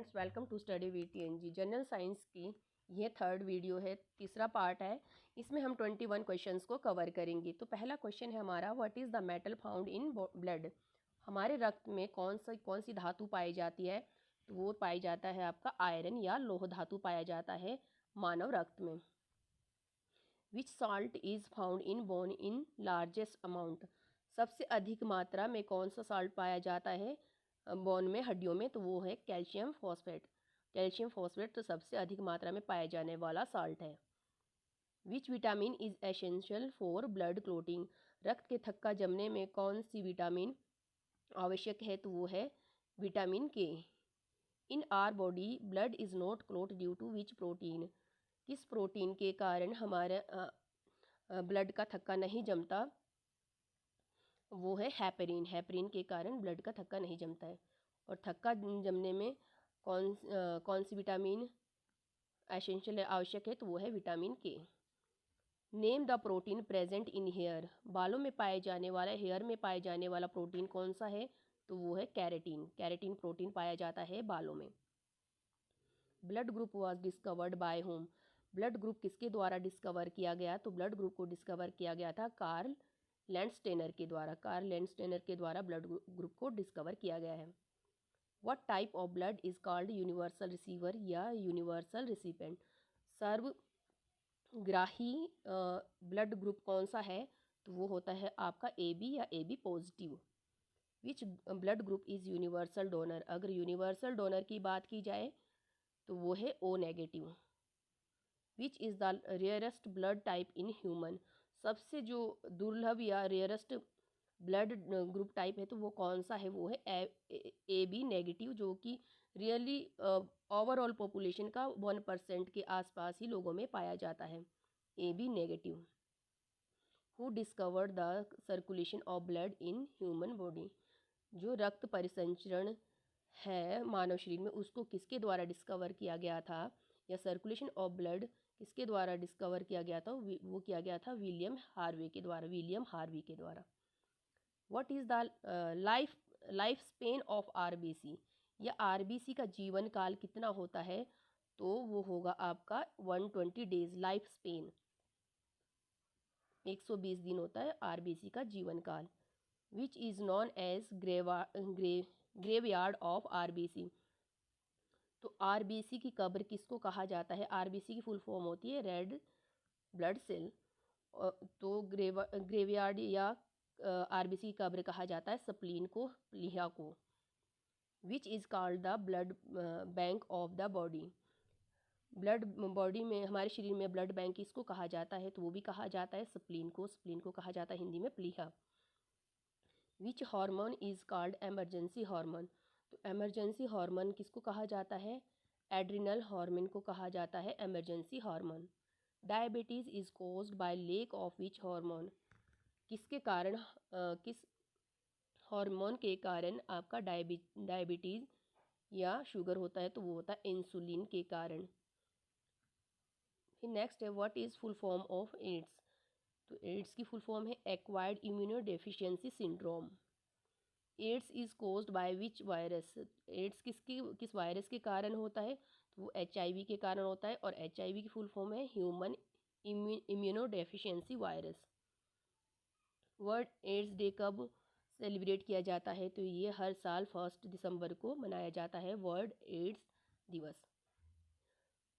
Friends, welcome to study with TNG. General science की ये third video है, तीसरा पार्ट है। इसमें हम 21 क्वेश्चंस को कवर करेंगे। तो पहला क्वेश्चन है हमारा, what is the metal found in blood. हमारे रक्त में कौन सी धातु पाई जाती है? तो वो पाई जाता है आपका आयरन या लोह धातु पाया जाता है मानव रक्त में। Which salt is found in bone in largest amount. सबसे अधिक मात्रा में कौन सा सॉल्ट पाया जाता है बोन में, हड्डियों में? तो वो है कैल्शियम फॉस्फेट। कैल्शियम फॉस्फेट तो सबसे अधिक मात्रा में पाया जाने वाला सॉल्ट है। Which vitamin is essential for blood clotting. रक्त के थक्का जमने में कौन सी विटामिन आवश्यक है? तो वो है vitamin K. In our body blood is not clot due to which protein. किस प्रोटीन के कारण हमारे ब्लड का थक्का नहीं जमता? वो है हैपरिन। हैपरिन के कारण ब्लड का थक्का नहीं जमता है। और थक्का जमने में कौन सी विटामिन एसेंशियल आवश्यक है? तो वो है vitamin K. Name the protein present in hair. बालों में पाए जाने वाला, हेयर में पाए जाने वाला प्रोटीन कौन सा है? तो वो है कैरेटीन। कैरेटीन प्रोटीन पाया जाता है बालों में। Blood group was discovered by home. Blood group किसके द्वारा डिस्कवर किया गया? तो ब्लड ग्रुप को डिस्कवर किया गया था कार्ल लैंडस्टेनर के द्वारा। कार्ल लैंडस्टेनर के द्वारा ब्लड ग्रुप को डिस्कवर किया गया है। What type of blood is called universal receiver या यूनिवर्सल रिसिपेंट। सर्वग्राही ब्लड ग्रुप कौन सा है? तो वो होता है आपका AB या AB positive. Which blood group is universal donor. अगर यूनिवर्सल डोनर की बात की जाए तो वो है O negative. Which is the rarest blood type in human. सबसे जो दुर्लभ या रेयरेस्ट ब्लड ग्रुप टाइप है तो वो कौन सा है? वो है AB नेगेटिव, जो कि रियली ओवरऑल पॉपुलेशन का 1% के आसपास ही लोगों में पाया जाता है, AB negative. Who discovered the circulation of blood in human body. जो रक्त परिसंचरण है मानव शरीर में, उसको किसके द्वारा डिस्कवर किया गया था, या सर्कुलेशन ऑफ ब्लड किसके द्वारा डिस्कवर किया गया था? वो किया गया था विलियम हार्वे के द्वारा। विलियम हार्वे के द्वारा। What is the life span of RBC। या RBC का जीवन काल कितना होता है? तो वो होगा आपका 120 डेज। लाइफ स्पेन 120 दिन होता है RBC का जीवन काल। Which is known as graveyard of RBC। तो RBC की कब्र किसको कहा जाता है? RBC की फुल फॉर्म होती है रेड ब्लड सेल। तो ग्रेवयार्ड या RBC की कब्र कहा जाता है स्प्लीन को, प्लीहा को। Which is called the blood bank of the body. Blood body में, हमारे शरीर में ब्लड बैंक किसको कहा जाता है? तो वो भी कहा जाता है स्प्लीन को। स्प्लीन को कहा जाता है हिंदी में प्लीहा। Which hormone is called emergency hormone. तो एमरजेंसी हार्मोन किसको कहा जाता है? एड्रिनल हार्मोन को कहा जाता है emergency hormone. Diabetes is caused by lack of which hormone. किसके कारण, किस हार्मोन के कारण आपका डायबिटीज़ या शुगर होता है? तो वो होता है इंसुलिन के कारण। फिर नेक्स्ट है, what is full form of AIDS. तो एड्स की फुल फॉर्म है acquired immunodeficiency syndrome. AIDS is caused by which virus. AIDS किस वायरस के कारण होता है? तो वो HIV के कारण होता है। और HIV की फुल फॉर्म है human immunodeficiency virus. World AIDS day कब सेलिब्रेट किया जाता है? तो ये हर साल 1 दिसंबर को मनाया जाता है, वर्ल्ड एड्स दिवस।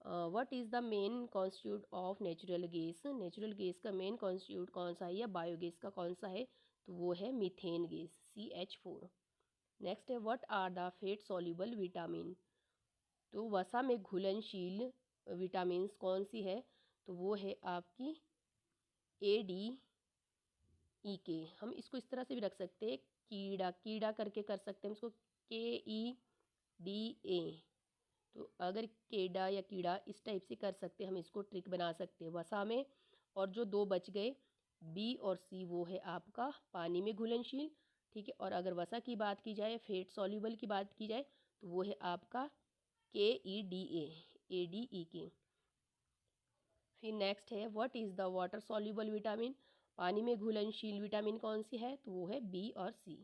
What is the main constitute of natural gas. Natural gas का मेन कॉन्स्टिट्यूट कौन सा है, या बायोगैस का कौन सा है? तो वो है मीथेन गैस, CH4। नेक्स्ट है, what are the fat soluble vitamin. तो वसा में घुलनशील विटामिन्स कौन सी है? तो वो है आपकी ADEK। हम इसको इस तरह से भी रख सकते हैं, कीड़ा करके कर सकते हैं इसको, KEDA। तो अगर केडा या कीड़ा इस टाइप से कर सकते हैं, हम इसको ट्रिक बना सकते हैं वसा में। और जो 2 बच गए B और C, वो है आपका पानी में घुलनशील, ठीक है। और अगर वसा की बात की जाए, फेट सॉल्युबल की बात की जाए, तो वो है आपका KEDA, ADEK। फिर नेक्स्ट है, what is the water soluble vitamin. पानी में घुलनशील विटामिन कौन सी है? तो वो है B और C।